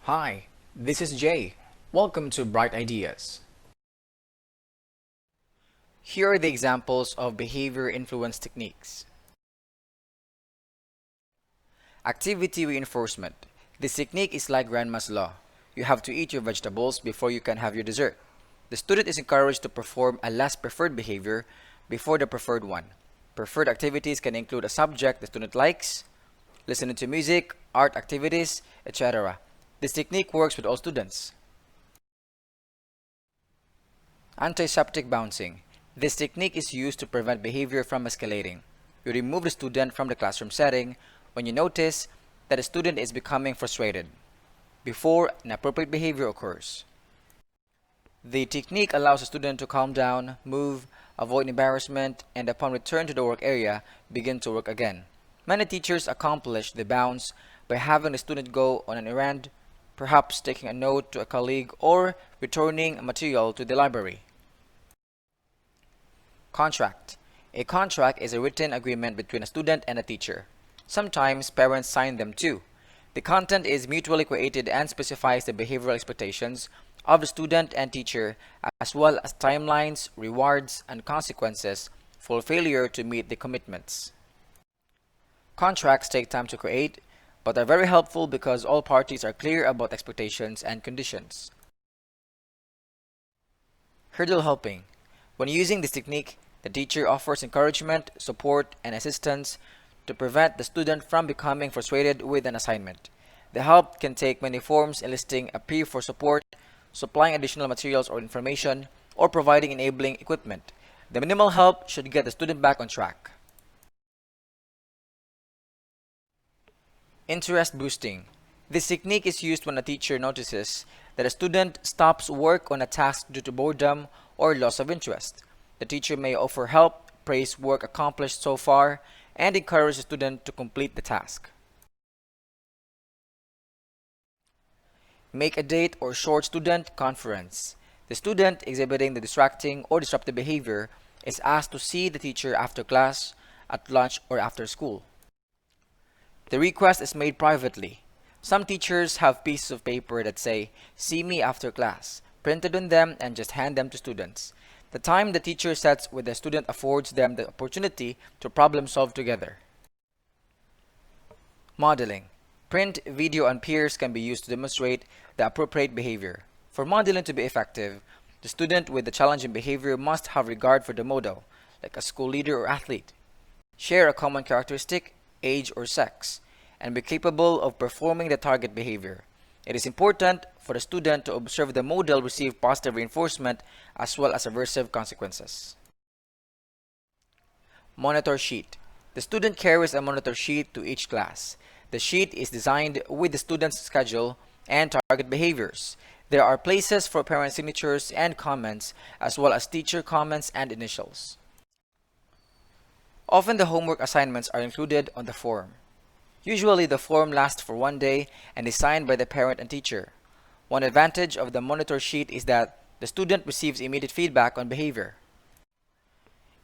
Hi, this is Jay. Welcome to Bright Ideas. Here are the examples of behavior influence techniques. Activity reinforcement. This technique is like grandma's law. You have to eat your vegetables before you can have your dessert. The student is encouraged to perform a less preferred behavior before the preferred one. Preferred activities can include a subject the student likes, listening to music, art activities, etc. This technique works with all students. Antiseptic bouncing. This technique is used to prevent behavior from escalating. You remove the student from the classroom setting when you notice that a student is becoming frustrated before inappropriate behavior occurs. The technique allows a student to calm down, move, avoid embarrassment, and upon return to the work area, begin to work again. Many teachers accomplish the bounce by having the student go on an errand, perhaps taking a note to a colleague or returning material to the library. Contract. A contract is a written agreement between a student and a teacher. Sometimes parents sign them too. The content is mutually created and specifies the behavioral expectations of the student and teacher, as well as timelines, rewards, and consequences for failure to meet the commitments. Contracts take time to create, but are very helpful because all parties are clear about expectations and conditions. Hurdle helping. When using this technique, the teacher offers encouragement, support, and assistance to prevent the student from becoming frustrated with an assignment. The help can take many forms, enlisting a peer for support, supplying additional materials or information, or providing enabling equipment. The minimal help should get the student back on track. Interest boosting. This technique is used when a teacher notices that a student stops work on a task due to boredom or loss of interest. The teacher may offer help, praise work accomplished so far, and encourage the student to complete the task. Make a date or short student conference. The student exhibiting the distracting or disruptive behavior is asked to see the teacher after class, at lunch, or after school. The request is made privately. Some teachers have pieces of paper that say, "See me after class," printed on them and just hand them to students. The time the teacher sets with the student affords them the opportunity to problem solve together. Modeling. Print, video, and peers can be used to demonstrate the appropriate behavior. For modeling to be effective, the student with the challenging behavior must have regard for the model, like a school leader or athlete, share a common characteristic, age, or sex, and be capable of performing the target behavior. It is important for the student to observe the model receive positive reinforcement as well as aversive consequences. Monitor sheet. The student carries a monitor sheet to each class. The sheet is designed with the student's schedule and target behaviors. There are places for parent signatures and comments, as well as teacher comments and initials. Often the homework assignments are included on the form. Usually the form lasts for one day and is signed by the parent and teacher. One advantage of the monitor sheet is that the student receives immediate feedback on behavior.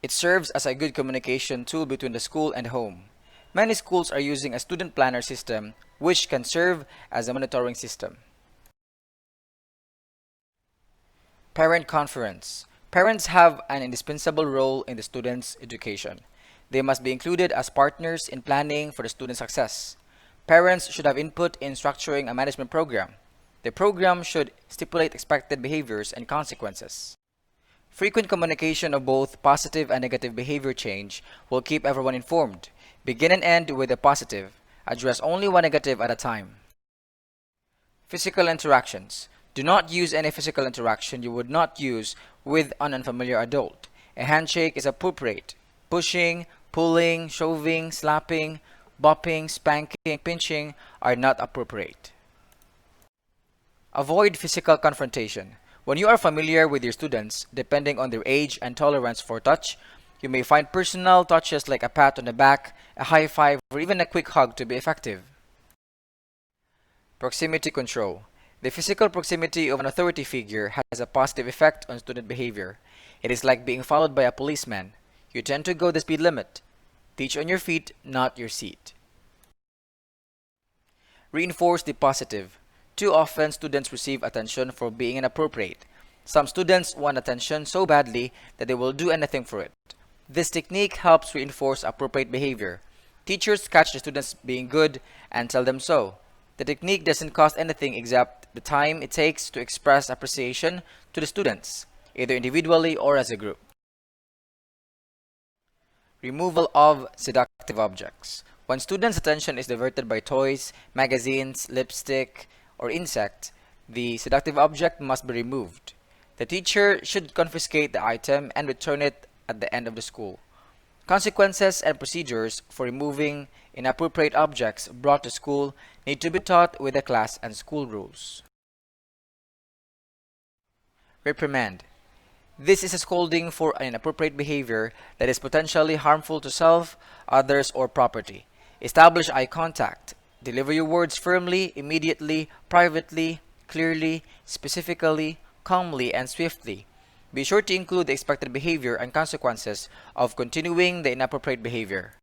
It serves as a good communication tool between the school and home. Many schools are using a student planner system, which can serve as a monitoring system. Parent conference. Parents have an indispensable role in the student's education. They must be included as partners in planning for the student's success. Parents should have input in structuring a management program. The program should stipulate expected behaviors and consequences. Frequent communication of both positive and negative behavior change will keep everyone informed. Begin and end with the positive. Address only one negative at a time. Physical interactions. Do not use any physical interaction you would not use with an unfamiliar adult. A handshake is appropriate. Pushing, pulling, shoving, slapping, bopping, spanking, pinching are not appropriate. Avoid physical confrontation. When you are familiar with your students, depending on their age and tolerance for touch, you may find personal touches like a pat on the back, a high five, or even a quick hug to be effective. Proximity control. The physical proximity of an authority figure has a positive effect on student behavior. It is like being followed by a policeman. You tend to go the speed limit. Teach on your feet, not your seat. Reinforce the positive. Too often, students receive attention for being inappropriate. Some students want attention so badly that they will do anything for it. This technique helps reinforce appropriate behavior. Teachers catch the students being good and tell them so. The technique doesn't cost anything except the time it takes to express appreciation to the students, either individually or as a group. Removal of seductive objects. When students' attention is diverted by toys, magazines, lipstick, or insect, the seductive object must be removed. The teacher should confiscate the item and return it at the end of the school. Consequences and procedures for removing inappropriate objects brought to school need to be taught with the class and school rules. Reprimand. This is a scolding for an inappropriate behavior that is potentially harmful to self, others, or property. Establish eye contact. Deliver your words firmly, immediately, privately, clearly, specifically, calmly, and swiftly. Be sure to include the expected behavior and consequences of continuing the inappropriate behavior.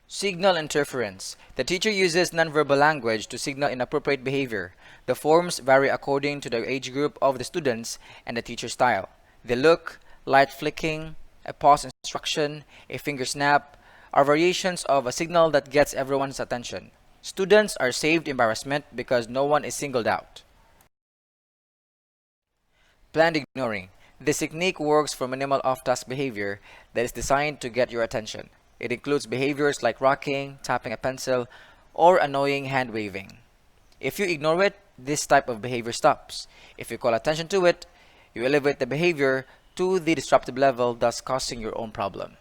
Signal interference. The teacher uses nonverbal language to signal inappropriate behavior. The forms vary according to the age group of the students and the teacher's style. The look, light flicking, a pause instruction, a finger snap are variations of a signal that gets everyone's attention. Students are saved embarrassment because no one is singled out. Planned ignoring. This technique works for minimal off-task behavior that is designed to get your attention. It includes behaviors like rocking, tapping a pencil, or annoying hand waving. If you ignore it, this type of behavior stops. If you call attention to it, you elevate the behavior to the disruptive level, thus causing your own problem.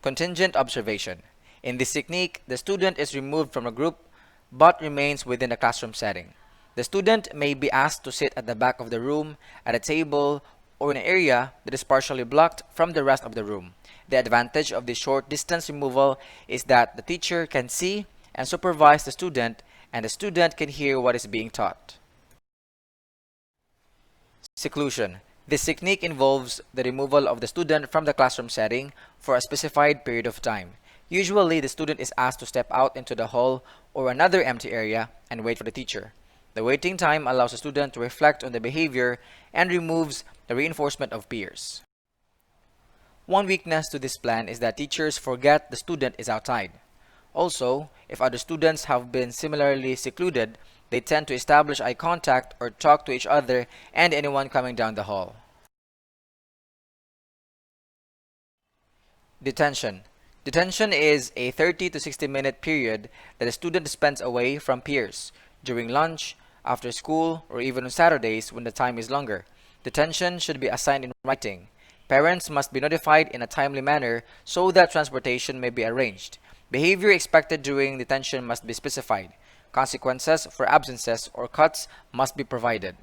Contingent observation. In this technique, the student is removed from a group but remains within a classroom setting. The student may be asked to sit at the back of the room, at a table, or in an area that is partially blocked from the rest of the room. The advantage of this short distance removal is that the teacher can see and supervise the student, and the student can hear what is being taught. Seclusion. This technique involves the removal of the student from the classroom setting for a specified period of time. Usually, the student is asked to step out into the hall or another empty area and wait for the teacher. The waiting time allows the student to reflect on the behavior and removes the reinforcement of peers. One weakness to this plan is that teachers forget the student is outside. Also, if other students have been similarly secluded, they tend to establish eye contact or talk to each other and anyone coming down the hall. Detention. Detention is a 30 to 60-minute period that a student spends away from peers during lunch, after school, or even on Saturdays when the time is longer. Detention should be assigned in writing. Parents must be notified in a timely manner so that transportation may be arranged. Behavior expected during detention must be specified. Consequences for absences or cuts must be provided.